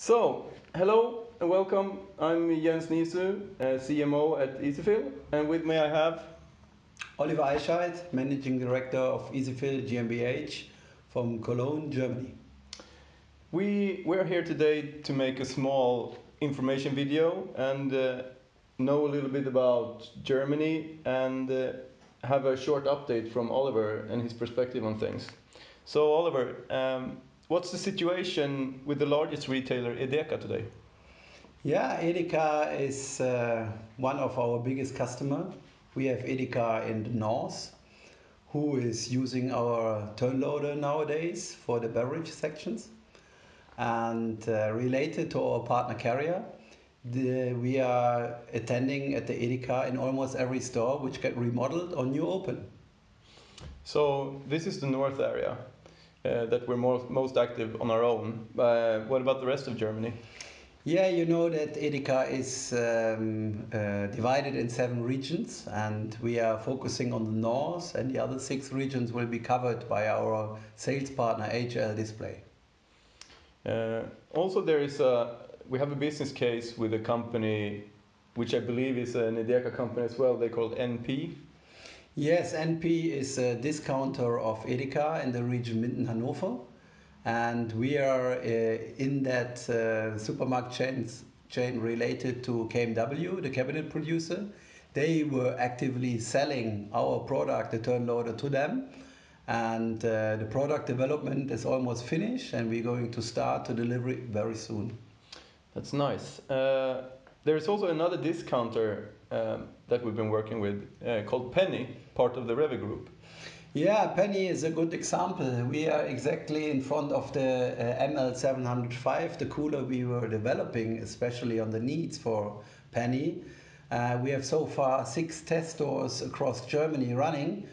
So, hello and welcome. I'm Jens Nisu, CMO at EasyFill, and with me I have Oliver Eischeid, Managing Director of EasyFill GmbH from Cologne, Germany. we're here today to make a small information video and know a little bit about Germany and have a short update from Oliver and his perspective on things. So, Oliver, what's the situation with the largest retailer, Edeka, today? Yeah, Edeka is one of our biggest customers. We have Edeka in the north, who is using our turn loader nowadays for the beverage sections. And related to our partner carrier, we are attending at the Edeka in almost every store which get remodeled or new open. So, this is the north area. That we're most active on our own. What about the rest of Germany? Yeah, you know that Edeka is divided in 7 regions, and we are focusing on the north, and the other 6 regions will be covered by our sales partner HL Display. Also, we have a business case with a company, which I believe is an Edeka company as well. They called NP. Yes, NP is a discounter of Edeka in the region Minden-Hannover, and we are in that supermarket chain related to KMW, the cabinet producer. They were actively selling our product, the turn loader, to them, and the product development is almost finished, and we're going to start to deliver it very soon. That's nice. There's also another discounter that we've been working with called Penny, part of the Rewe Group. Yeah, Penny is a good example. We are exactly in front of the ML705, the cooler we were developing, especially on the needs for Penny. We have so far 6 test stores across Germany running.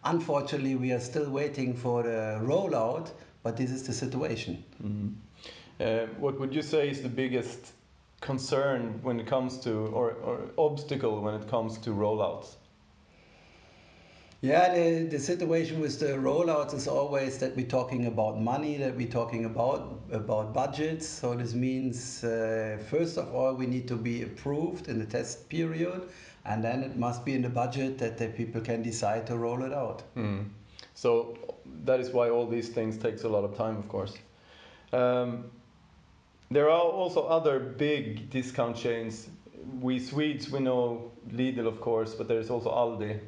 Unfortunately, we are still waiting for the rollout, but this is the situation. Mm-hmm. What would you say is the biggest concern when it comes to, or obstacle when it comes to rollouts? Yeah, the situation with the rollouts is always that we're talking about money, that we're talking about budgets. So this means, first of all, we need to be approved in the test period, and then it must be in the budget that the people can decide to roll it out. Mm. So that is why all these things takes a lot of time, of course. There are also other big discount chains. We Swedes, we know Lidl, of course, but there's also Aldi.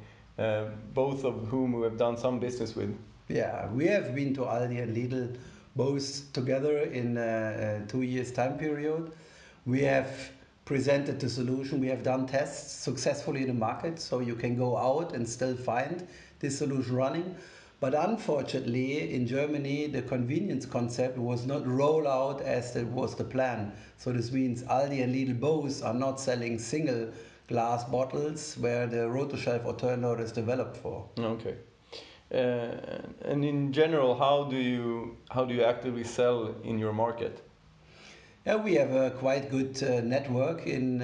Both of whom we have done some business with. Yeah, we have been to Aldi and Lidl both together in a 2 years time period. We have presented the solution. We have done tests successfully in the market, so you can go out and still find this solution running. But unfortunately, in Germany, the convenience concept was not rolled out as it was the plan. So this means Aldi and Lidl both are not selling single glass bottles where the roto-shelf or turn loader is developed for. Okay. And in general, how do you actively sell in your market? Yeah, we have a quite good network in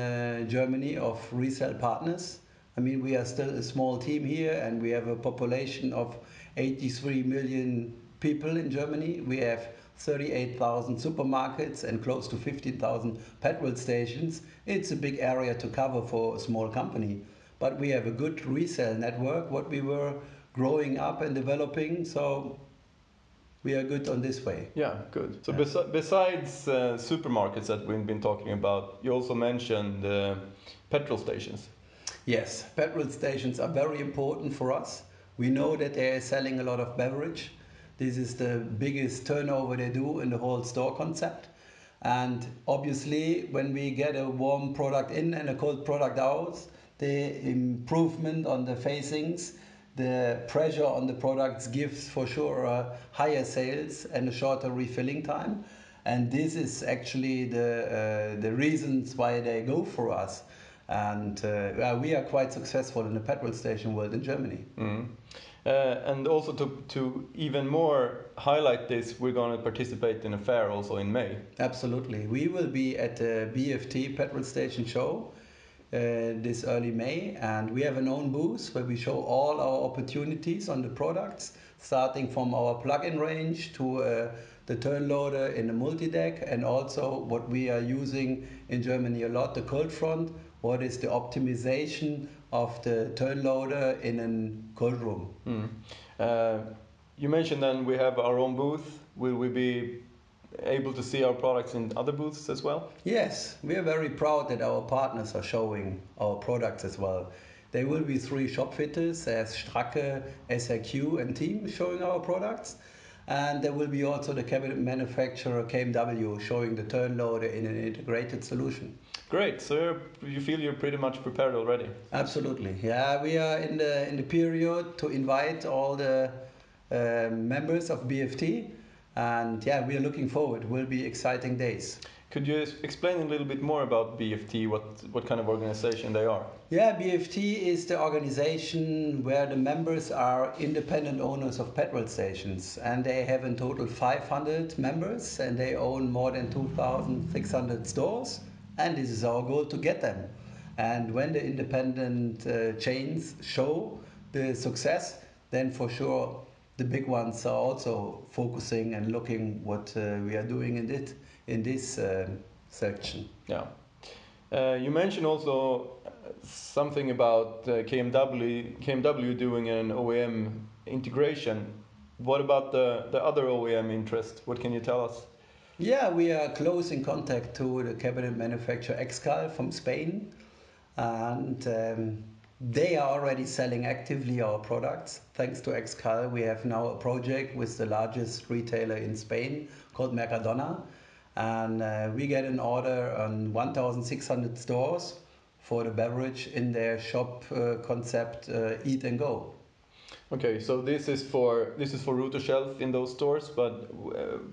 Germany of resale partners. I mean, we are still a small team here, and we have a population of 83 million people in Germany. We have 38,000 supermarkets and close to 15,000 petrol stations. It's a big area to cover for a small company. But we have a good resale network, what we were growing up and developing, so we are good on this way. Yeah, good. So besides supermarkets that we've been talking about, you also mentioned petrol stations. Yes, petrol stations are very important for us. We know that they are selling a lot of beverage. This is the biggest turnover they do in the whole store concept. And obviously, when we get a warm product in and a cold product out, the improvement on the facings, the pressure on the products gives for sure higher sales and a shorter refilling time. And this is actually the reasons why they go for us. And we are quite successful in the petrol station world in Germany. Mm. And also to even more highlight this, we're going to participate in a fair also in May. Absolutely. We will be at the BFT petrol station show this early May, and we have an own booth where we show all our opportunities on the products, starting from our plug-in range to the turn loader in a multi-deck, and also what we are using in Germany a lot, the cold front. What is the optimization of the turn loader in a cold room? You mentioned then we have our own booth. Will we be able to see our products in other booths as well? Yes, we are very proud that our partners are showing our products as well. There will be 3 shop fitters as Stracke, SRQ and Team showing our products. And there will be also the cabinet manufacturer KMW showing the turn loader in an integrated solution. Great, so you feel you're pretty much prepared already? Absolutely, yeah, we are in the period to invite all the members of BFT, and yeah, we are looking forward. It will be exciting days. Could you explain a little bit more about BFT, what kind of organization they are? Yeah, BFT is the organization where the members are independent owners of petrol stations, and they have in total 500 members, and they own more than 2,600 stores, and this is our goal to get them. And when the independent chains show the success, then for sure the big ones are also focusing and looking what we are doing in this section. Yeah. You mentioned also something about KMW doing an OEM integration. What about the other OEM interest? What can you tell us? Yeah, we are close in contact to the cabinet manufacturer Excal from Spain, and they are already selling actively our products. Thanks to Excal, we have now a project with the largest retailer in Spain called Mercadona, and we get an order on 1,600 stores for the beverage in their shop concept Eat and Go. Okay, so this is for router shelf in those stores, but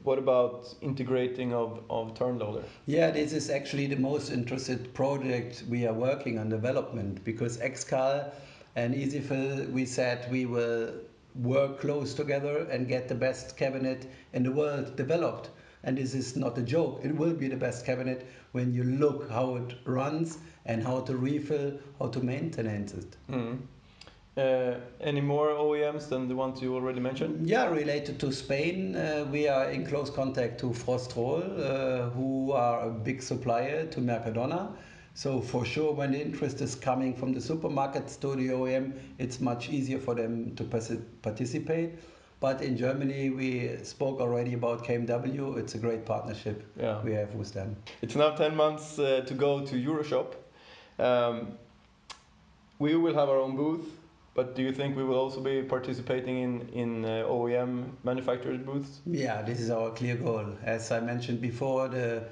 what about integrating of turn loader? Yeah, this is actually the most interested project we are working on development, because Excal and Easyfill, we said we will work close together and get the best cabinet in the world developed. And this is not a joke. It will be the best cabinet when you look how it runs and how to refill, how to maintain it. Any more OEMs than the ones you already mentioned? Yeah, related to Spain, we are in close contact to Frostrol, who are a big supplier to Mercadona. So for sure, when the interest is coming from the supermarkets to the OEM, it's much easier for them to participate. But in Germany, we spoke already about KMW. It's a great partnership we have with them. It's now 10 months to go to Euroshop. We will have our own booth, but do you think we will also be participating in OEM manufacturers' booths? Yeah, this is our clear goal. As I mentioned before, the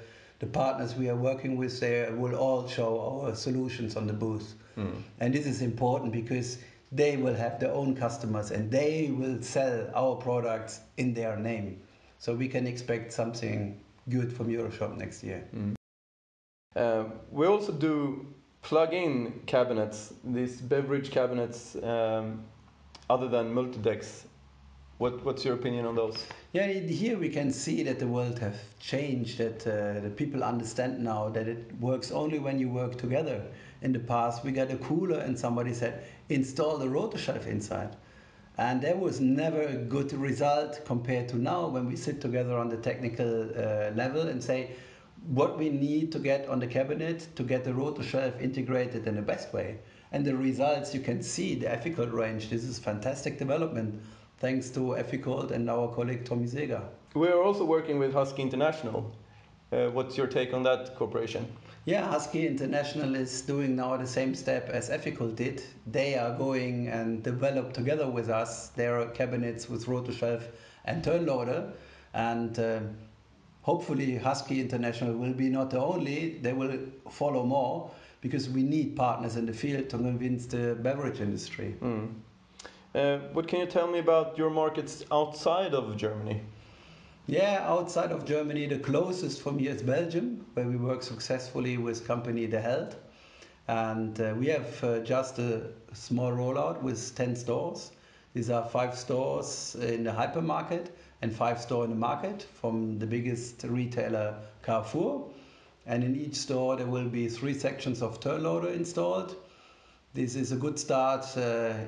partners we are working with there will all show our solutions on the booth. And this is important because they will have their own customers and they will sell our products in their name. So we can expect something good from Euroshop next year. We also do plug-in cabinets, these beverage cabinets, other than multi-decks. What's your opinion on those? Yeah, here we can see that the world has changed, that the people understand now that it works only when you work together. In the past, we got a cooler and somebody said, install the rotor shelf inside. And there was never a good result compared to now when we sit together on the technical level and say what we need to get on the cabinet to get the rotor shelf integrated in the best way. And the results you can see, the Efficold range, this is fantastic development thanks to Efficold and our colleague Tommy Seger. We are also working with Husky International. What's your take on that cooperation? Yeah, Husky International is doing now the same step as Efficold did. They are going and develop together with us their cabinets with rotor shelf and turn loader, and hopefully Husky International will be not the only, they will follow more, because we need partners in the field to convince the beverage industry. What can you tell me about your markets outside of Germany? Yeah, outside of Germany, the closest for me is Belgium, where we work successfully with company De Held. And we have just a small rollout with 10 stores. These are 5 stores in the hypermarket and 5 stores in the market from the biggest retailer Carrefour. And in each store there will be 3 sections of turn loader installed. This is a good start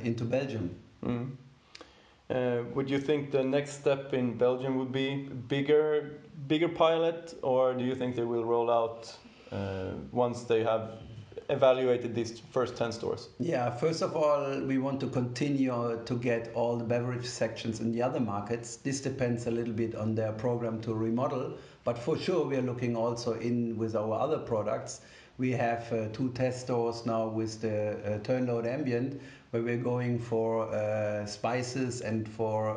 into Belgium. Would you think the next step in Belgium would be bigger pilot, or do you think they will roll out once they have evaluated these first 10 stores? Yeah, first of all, we want to continue to get all the beverage sections in the other markets. This depends a little bit on their program to remodel, but for sure we are looking also in with our other products. We have 2 test stores now with the Turnload Ambient, where we're going for spices and for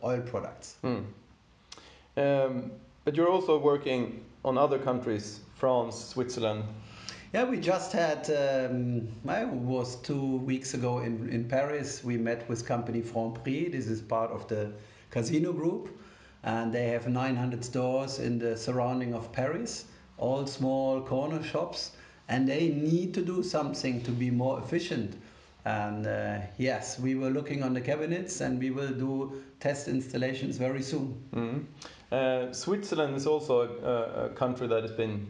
oil products. But you're also working on other countries, France, Switzerland. Yeah, we just had, it was 2 weeks ago in Paris. We met with company Franprix. This is part of the Casino Group, and they have 900 stores in the surrounding of Paris, all small corner shops, and they need to do something to be more efficient. And yes, we were looking on the cabinets, and we will do test installations very soon. Switzerland is also a country that has been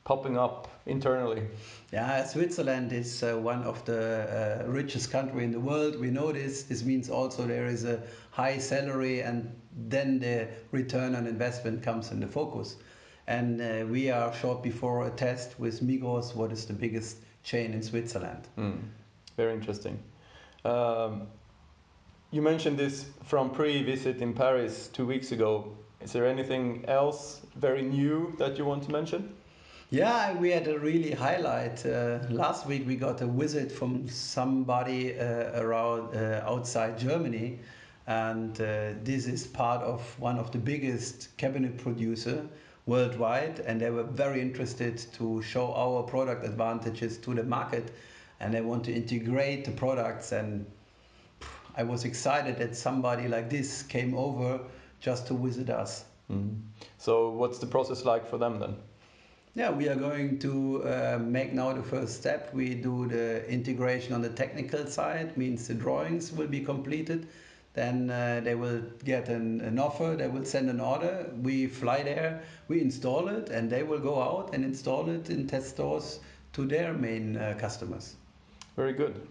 popping up internally. Yeah, Switzerland is one of the richest country in the world. We know this. This means also there is a high salary, and then the return on investment comes in the focus. And we are short before a test with Migros, what is the biggest chain in Switzerland. Very interesting. You mentioned this from pre-visit in Paris 2 weeks ago. Is there anything else very new that you want to mention? Yeah, we had a really highlight. Last week we got a visit from somebody around outside Germany, and this is part of one of the biggest cabinet producer worldwide, and they were very interested to show our product advantages to the market, and they want to integrate the products. And I was excited that somebody like this came over just to visit us. So what's the process like for them then? Yeah, we are going to make now the first step. We do the integration on the technical side, means the drawings will be completed. Then they will get an offer, they will send an order. We fly there, we install it, and they will go out and install it in test stores to their main customers. Very good.